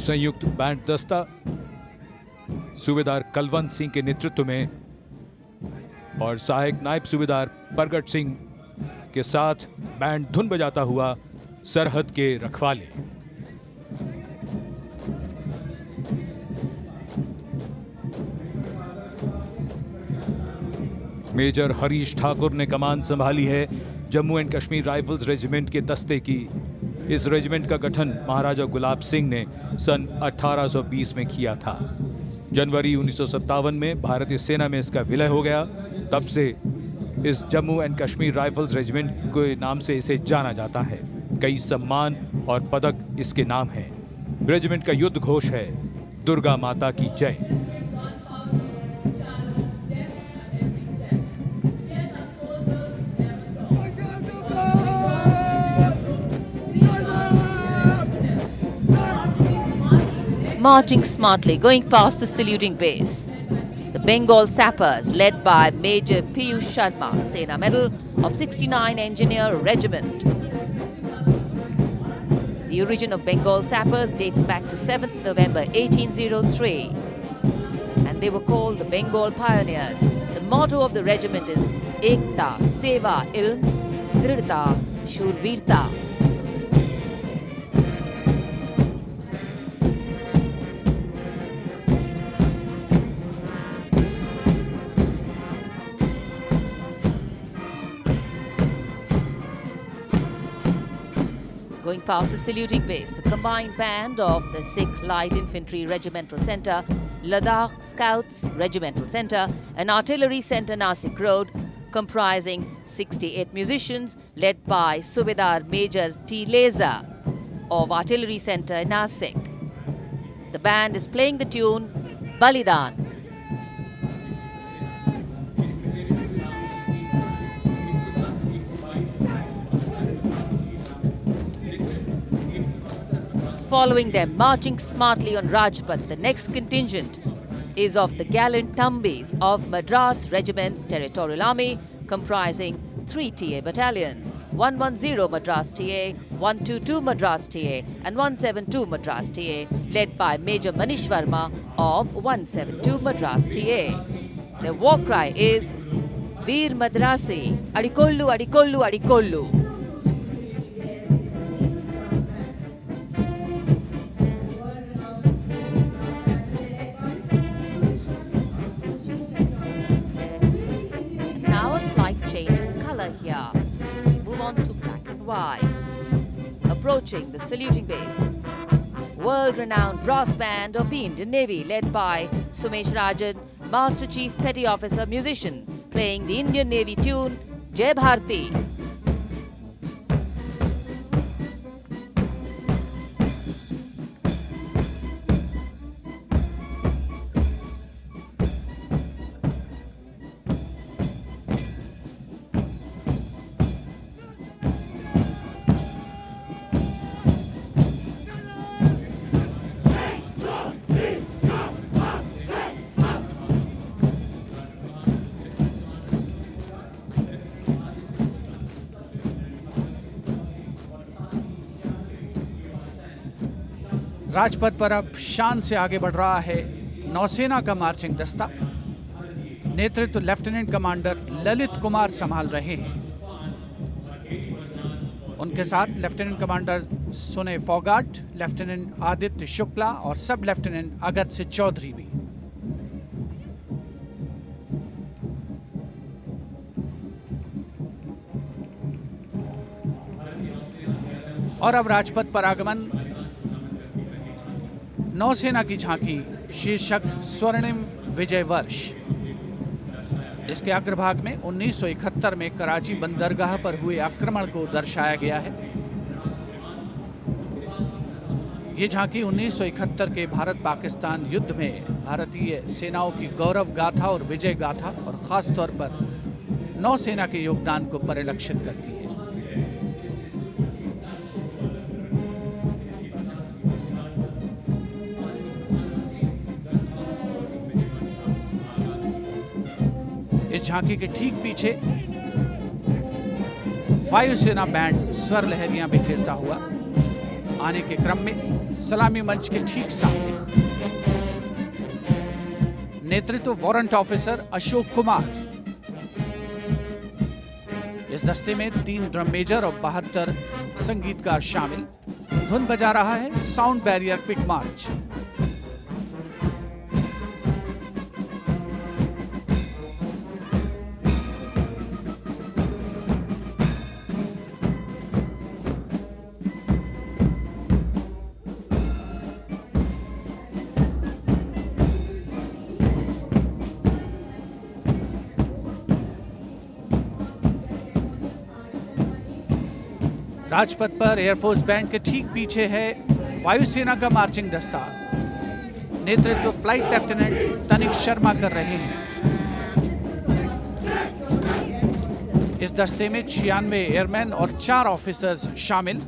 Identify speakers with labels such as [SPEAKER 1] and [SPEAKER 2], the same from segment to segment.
[SPEAKER 1] संयुक्त बैंड दस्ता सूबेदार कलवंत सिंह के नेतृत्व में और सहायक नायब सूबेदार प्रगट सिंह के साथ बैंड धुन बजाता हुआ सरहद के रखवाले। मेजर हरीश ठाकुर ने कमान संभाली है Jammu and Kashmir rifles regiment के दस्ते की। इस रेजिमेंट का गठन महाराजा गुलाब सिंह ने सन 1820 में किया था। जनवरी 1957 में भारतीय सेना में इसका विलय हो गया। तब से इस Jammu and Kashmir rifles regiment के नाम से इसे जाना जाता है। कई सम्मान और पदक इसके नाम हैं। रेजिमेंट का युद्ध घोष है दुर्गा माता की जय।
[SPEAKER 2] Marching smartly, going past the saluting base. The Bengal Sappers, led by Major Piyush Sharma, Sena Medal of 69 Engineer Regiment. The origin of Bengal Sappers dates back to 7th November 1803, and they were called the Bengal Pioneers. The motto of the regiment is Ekta, Seva, Ilm, Dridhta, Shurvirta. Going past the saluting base, the combined band of the Sikh Light Infantry Regimental Centre, Ladakh Scouts Regimental Centre and Artillery Centre Nasik Road, comprising 68 musicians led by Subedar Major T. Leza of Artillery Centre Nasik. The band is playing the tune Balidan. Following them, marching smartly on Rajpath, the next contingent is of the gallant Thambis of Madras Regiment's Territorial Army, comprising 3 TA battalions, 110 Madras TA, 122 Madras TA and 172 Madras TA, led by Major Manish Verma of 172 Madras TA. Their war cry is Veer Madrasi, Adikollu, Adikollu, Adikollu. Here, move on to black and white. Approaching the saluting base, world-renowned brass band of the Indian Navy, led by Sumesh Rajan, Master Chief Petty Officer Musician, playing the Indian Navy tune Jai Bharti.
[SPEAKER 3] Rajpath पर अब शान से आगे बढ़ रहा है नौसेना का मार्चिंग दस्ता। नेतृत्व लेफ्टिनेंट कमांडर ललित कुमार संभाल रहे हैं। उनके साथ लेफ्टिनेंट कमांडर सुने फोगाट, लेफ्टिनेंट आदित्य शुक्ला और सब लेफ्टिनेंट अगस्त्य चौधरी भी। और अब राजपथ पर आगमन नौसेना की झांकी शीर्षक स्वर्णिम विजय वर्ष। इसके अग्रभाग में 1971 में कराची बंदरगाह पर हुए आक्रमण को दर्शाया गया है। ये झांकी 1971 के भारत पाकिस्तान युद्ध में भारतीय सेनाओं की गौरव गाथा और विजय गाथा और खास तौर पर नौसेना के योगदान को परिलक्षित करती है। इस झांकी के ठीक पीछे वायुसेना बैंड स्वर लहरियां बिखेरता हुआ आने के क्रम में सलामी मंच के ठीक सामने। नेतृत्व वारंट ऑफिसर अशोक कुमार। इस दस्ते में 3 ड्रम मेजर और 72 संगीतकार शामिल। धुन बजा रहा है साउंड बैरियर पिक मार्च। राजपथ पर एयरफोर्स बैंड के ठीक पीछे है वायुसेना का मार्चिंग दस्ता। नेतृत्व फ्लाइट लेफ्टिनेंट तनिक शर्मा कर रहे हैं। इस दस्ते में 96 एयरमैन और 4 ऑफिसर्स शामिल।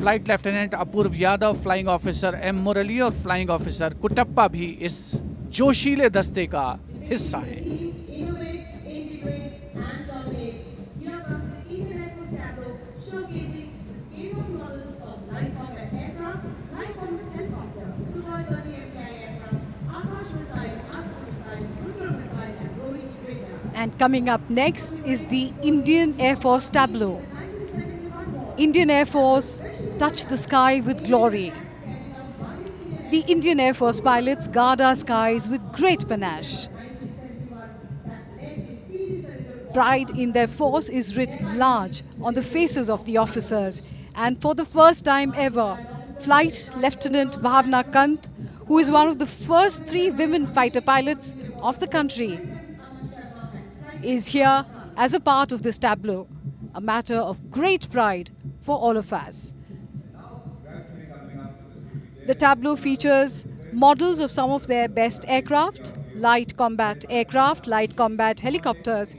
[SPEAKER 3] फ्लाइट लेफ्टिनेंट अपूर्व यादव, फ्लाइंग ऑफिसर एम मुरली और फ्लाइंग ऑफिसर कुटप्पा भी इस जोशीले दस्ते का हिस्सा है।
[SPEAKER 4] And coming up next is the Indian Air Force tableau. Indian Air Force touch the sky with glory. The Indian Air Force pilots guard our skies with great panache. Pride in their force is writ large on the faces of the officers. And for the first time ever, Flight Lieutenant Bhavna Kant, who is one of the first 3 women fighter pilots of the country, is here as a part of this tableau, a matter of great pride for all of us. The tableau features models of some of their best aircraft, light combat aircraft, light combat helicopters,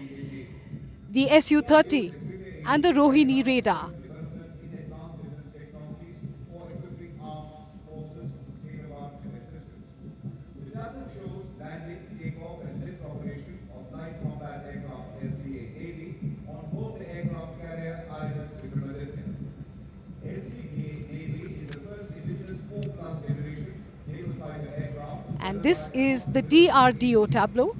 [SPEAKER 4] the Su-30 and the Rohini radar. And this is the DRDO tableau.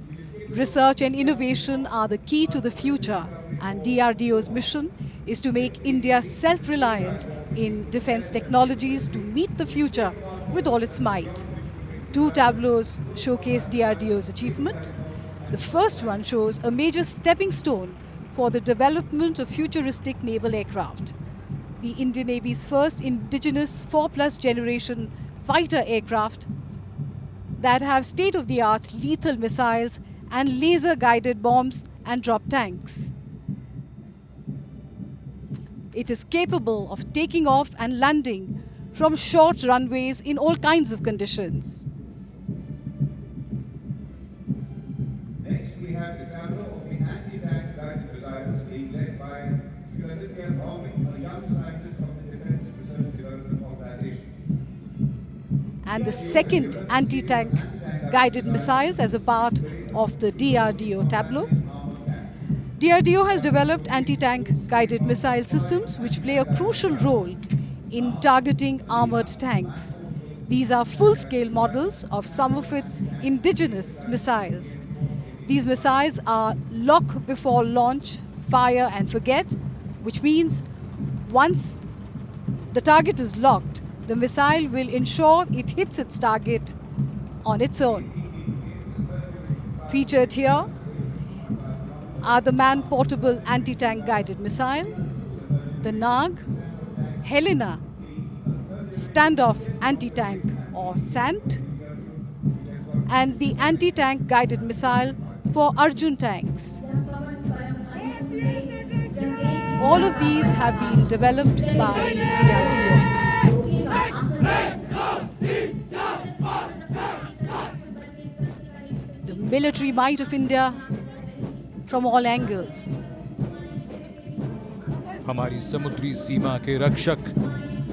[SPEAKER 4] Research and innovation are the key to the future, and DRDO's mission is to make India self-reliant in defense technologies to meet the future with all its might. 2 tableaus showcase DRDO's achievement. The first one shows a major stepping stone for the development of futuristic naval aircraft. The Indian Navy's first indigenous 4+ generation fighter aircraft that have state-of-the-art lethal missiles and laser-guided bombs and drop tanks. It is capable of taking off and landing from short runways in all kinds of conditions.
[SPEAKER 5] Next, we have the tableau of the anti-tank guided missiles being led by Aditya Bhaumik, a young scientist of the Defense Research and Development Organization.
[SPEAKER 4] And the second anti-tank guided missiles as a part of the DRDO tableau. DRDO has developed anti-tank guided missile systems which play a crucial role in targeting armored tanks. These are full-scale models of some of its indigenous missiles. These missiles are lock before launch, fire and forget, which means once the target is locked, the missile will ensure it hits its target on its own. Featured here are the man-portable anti-tank guided missile, the Nag, Helena, standoff anti-tank or SANT, and the anti-tank guided missile for Arjun tanks. All of these have been developed by DRDO. The military might of India from all angles.
[SPEAKER 1] हमारी समुद्री सीमा के रक्षक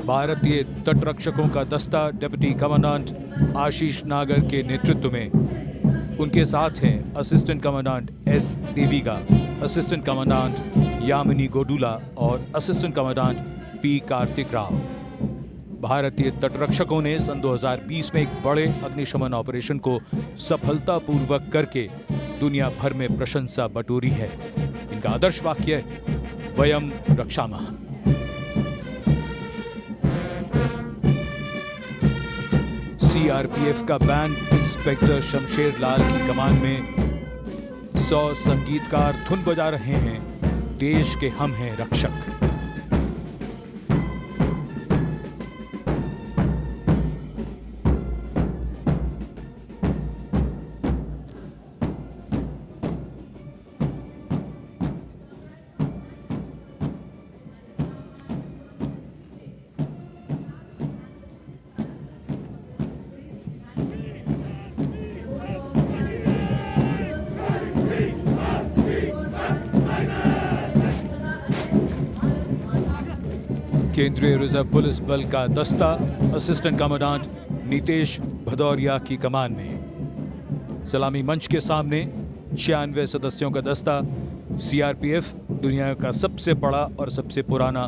[SPEAKER 1] भारतीय तटरक्षकों का दस्ता deputy commandant आशीष नागर के नेतृत्व में उनके साथ हैं assistant commandant S Deviga, assistant commandant Yamini Godula और assistant commandant P Karthik Rao. भारतीय तटरक्षकों ने सन 2020 में एक बड़े अग्निशमन ऑपरेशन को सफलतापूर्वक करके दुनिया भर में प्रशंसा बटोरी है। इनका आदर्श वाक्य है, वयम रक्षामः। सीआरपीएफ का बैंड इंस्पेक्टर शमशेर लाल की कमान में 100 संगीतकार धुन बजा रहे हैं, देश के हम हैं रक्षक। केंद्रीय रिजर्व पुलिस बल का दस्ता असिस्टेंट कमांडेंट नीतेश भदौरिया की कमान में। सलामी मंच के सामने 96 सदस्यों का दस्ता। सीआरपीएफ दुनिया का सबसे बड़ा और सबसे पुराना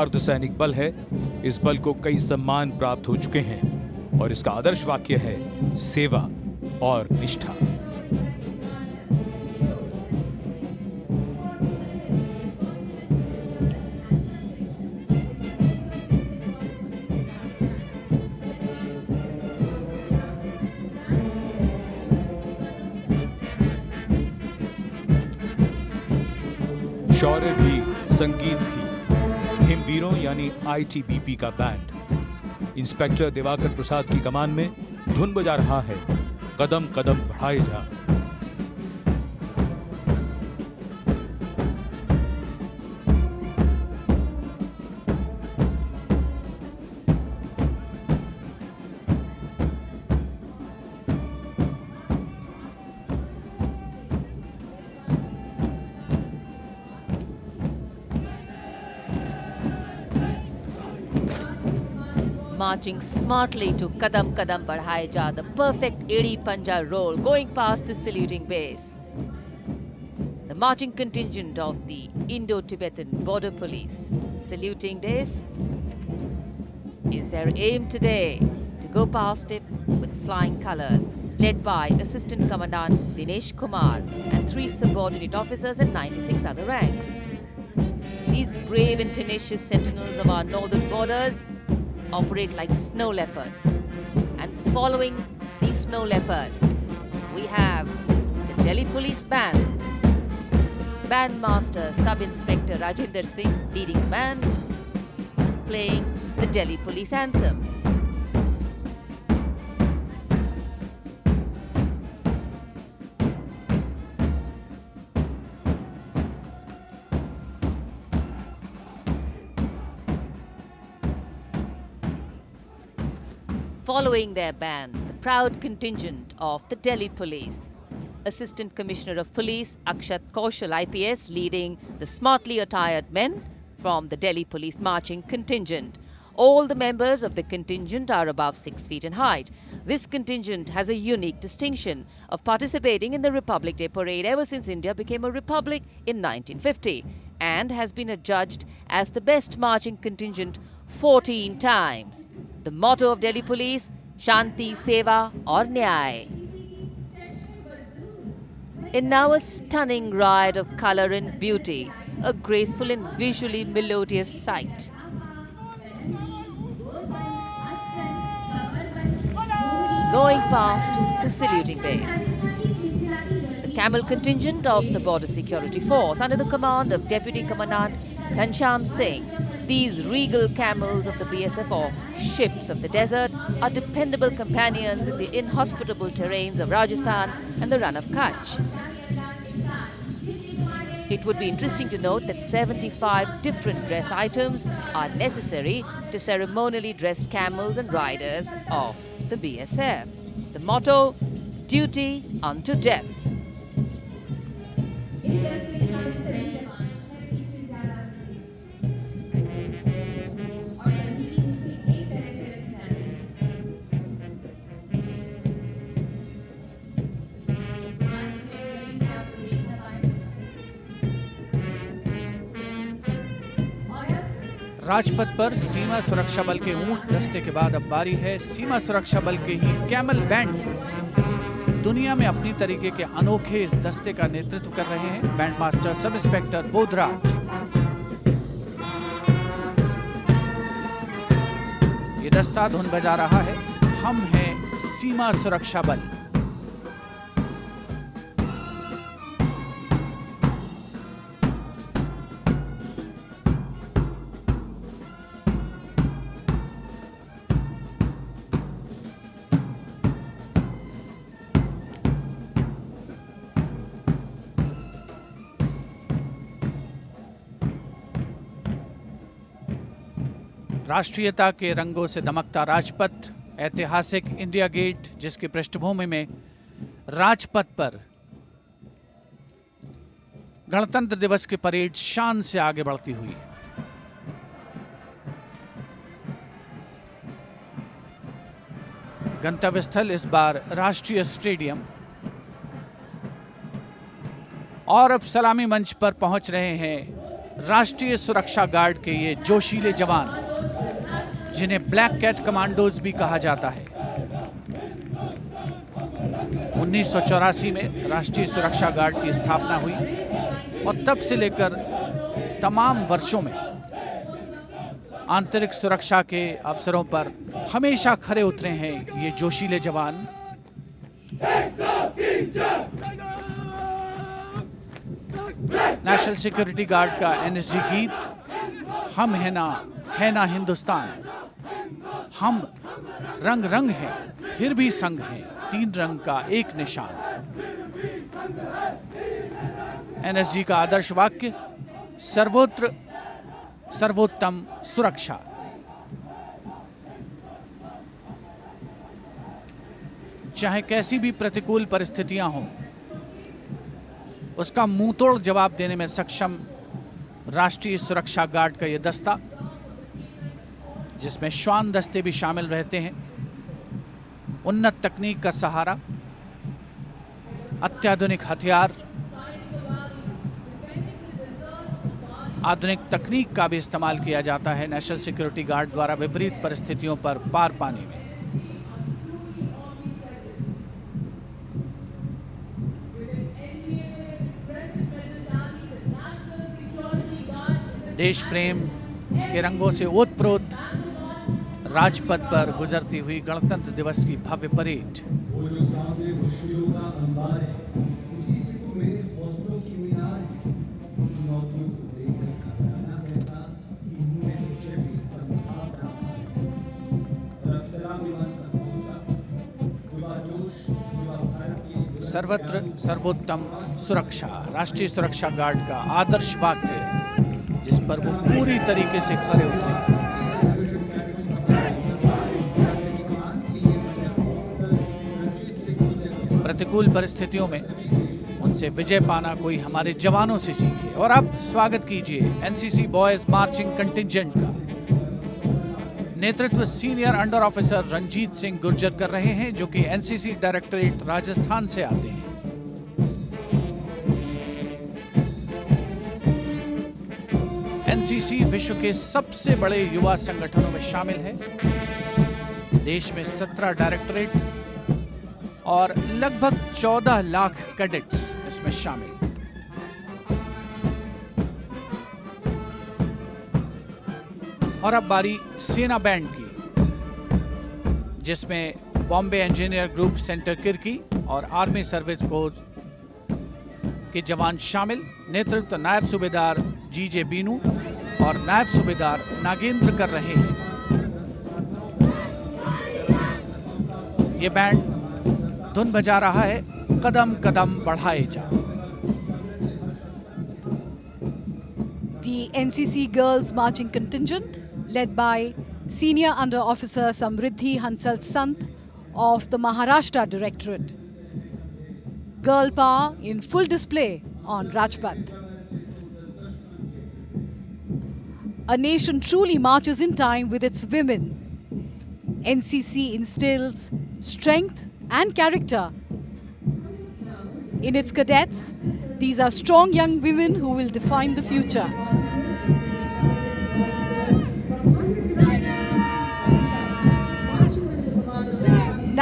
[SPEAKER 1] अर्धसैनिक बल है। इस बल को कई सम्मान प्राप्त हो चुके हैं और इसका आदर्श वाक्य है, सेवा और निष्ठा। शौर्य भी, संगीत भी। हिमवीरों यानी आईटीबीपी का बैंड इंस्पेक्टर दिवाकर प्रसाद की कमान में धुन बजा रहा है, कदम कदम बढ़ाए जा।
[SPEAKER 2] Marching smartly to Kadam Kadam Badhaye Ja, the perfect Edi Panja roll going past the saluting base. The marching contingent of the Indo-Tibetan Border Police saluting this is their aim today, to go past it with flying colors, led by Assistant Commandant Dinesh Kumar and 3 subordinate officers and 96 other ranks. These brave and tenacious sentinels of our northern borders operate like snow leopards. And following these snow leopards, we have the Delhi Police Band. Bandmaster Sub-Inspector Rajinder Singh leading the band, playing the Delhi Police Anthem. Following their band, the proud contingent of the Delhi Police. Assistant Commissioner of Police Akshat Kaushal IPS leading the smartly attired men from the Delhi Police marching contingent. All the members of the contingent are above 6 feet in height. This contingent has a unique distinction of participating in the Republic Day Parade ever since India became a republic in 1950 and has been adjudged as the best marching contingent 14 times. The motto of Delhi Police, Shanti, Seva aur Nyay. And now a stunning ride of colour and beauty, a graceful and visually melodious sight. Going past the saluting base. The camel contingent of the Border Security Force under the command of Deputy Commandant Ghanshyam Singh. These regal camels of the BSF, or ships of the desert, are dependable companions in the inhospitable terrains of Rajasthan and the Run of Kutch. It would be interesting to note that 75 different dress items are necessary to ceremonially dress camels and riders of the BSF. The motto, duty unto death.
[SPEAKER 3] Rajpath पर सीमा सुरक्षा बल के ऊंट दस्ते के बाद अब बारी है सीमा सुरक्षा बल के ही कैमल बैंड। दुनिया में अपनी तरीके के अनोखे इस दस्ते का नेतृत्व कर रहे हैं band master sub inspector Bodhraj. ये दस्ता धुन बजा रहा है, हम हैं सीमा सुरक्षा बल। राष्ट्रीयता के रंगों से दमकता राजपथ, ऐतिहासिक इंडिया गेट जिसकी पृष्ठभूमि में राजपथ पर गणतंत्र दिवस की परेड शान से आगे बढ़ती हुई। गंतव्य स्थल इस बार राष्ट्रीय स्टेडियम। और अब सलामी मंच पर पहुंच रहे हैं राष्ट्रीय सुरक्षा गार्ड के ये जोशीले जवान, जिन्हें ब्लैक कैट कमांडोज भी कहा जाता है। 1984 में राष्ट्रीय सुरक्षा गार्ड की स्थापना हुई और तब से लेकर तमाम वर्षों में आंतरिक सुरक्षा के अवसरों पर हमेशा खरे उतरे हैं ये जोशीले जवान। नेशनल सिक्योरिटी गार्ड का एनएसजी गीत, हम है ना हिंदुस्तान। हम रंग रंग हैं फिर भी संग हैं, तीन रंग का एक निशान। एनएसजी का आदर्श वाक्य, सर्वोत्र सर्वोत्तम सुरक्षा। चाहे कैसी भी प्रतिकूल परिस्थितियां हों, उसका मुंहतोड़ जवाब देने में सक्षम राष्ट्रीय सुरक्षा गार्ड का यह दस्ता, जिसमें श्वान दस्ते भी शामिल रहते हैं। उन्नत तकनीक का सहारा, अत्याधुनिक हथियार, आधुनिक तकनीक का भी इस्तेमाल किया जाता है नेशनल सिक्योरिटी गार्ड द्वारा विपरीत परिस्थितियों पर पार पाने में। देश प्रेम के रंगों से ओतप्रोत राजपथ पर गुजरती हुई गणतंत्र दिवस की भव्य परेड।
[SPEAKER 5] वो जो सामने मुश्किलों का अंबार है, उसी से तो मेरे हौसलों की मीनार है। चुनौतियों को देखकर घबराना कहता कि इनमें मुझे भी संभाव रहा है। और अब सलामी मंच होगा, युवा जोश, युवा भारत की
[SPEAKER 3] सर्वत्र सर्वोत्तम सुरक्षा, राष्ट्रीय सुरक्षा गार्ड का आदर्श वाक्य, जिस पर वो पूरी तरीके से खरे उतरे। प्रतिकूल परिस्थितियों में उनसे विजय पाना कोई हमारे जवानों से सीखे। और अब स्वागत कीजिए एनसीसी बॉयज मार्चिंग कंटिंजेंट का। नेतृत्व senior under officer Ranjit Singh Gurjar कर रहे हैं, जो कि एनसीसी डायरेक्टरेट राजस्थान से आते हैं। एनसीसी विश्व के सबसे बड़े युवा संगठनों में शामिल है। देश में 17 डायरेक्टरेट और लगभग 14 लाख कैडेट्स इसमें शामिल। और अब बारी सेना बैंड की, जिसमें Bombay engineer group centre Kirkee और आर्मी सर्विस कोर के जवान शामिल। नेतृत्व नायब सूबेदार जीजे बीनू और नायब सूबेदार नागेंद्र कर रहे हैं। ये बैंड धुन बजा रहा है, कदम कदम बढ़ाए जा।
[SPEAKER 4] The NCC Girls Marching Contingent, led by Senior Under Officer Samriddhi Hansal Sant of the Maharashtra Directorate. Girl power in full display on Rajpath. A nation truly marches in time with its women. NCC instills strength and character in its cadets. These are strong young women who will define the future.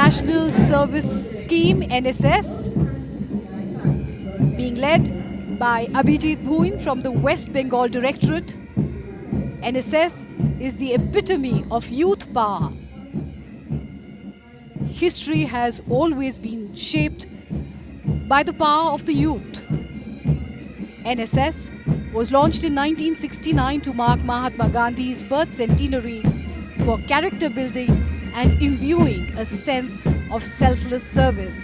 [SPEAKER 4] National Service Scheme NSS, being led by Abhijit Bhuin from the West Bengal Directorate. NSS is the epitome of youth power. History has always been shaped by the power of the youth. NSS was launched in 1969 to mark Mahatma Gandhi's birth centenary for character building and imbuing a sense of selfless service.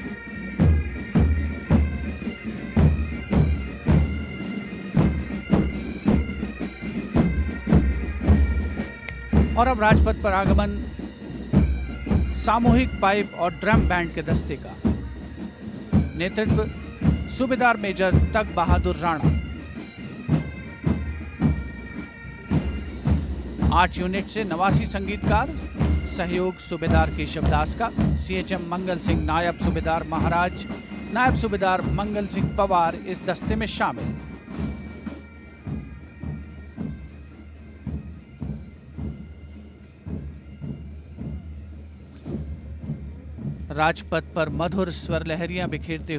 [SPEAKER 3] और अब राजपथ पर आगमन सामूहिक pipe और drum band के दस्ते का। नेतृत्व सूबेदार मेजर तग बहादुर राणा। 8 यूनिट से 89 संगीतकार। सहयोग सूबेदार केशव दास का। CHM मंगल सिंह, नायब सूबेदार महाराज, नायब सूबेदार मंगल सिंह पवार इस दस्ते में शामिल। राजपथ पर मधुर स्वर लहरियां बिखेरते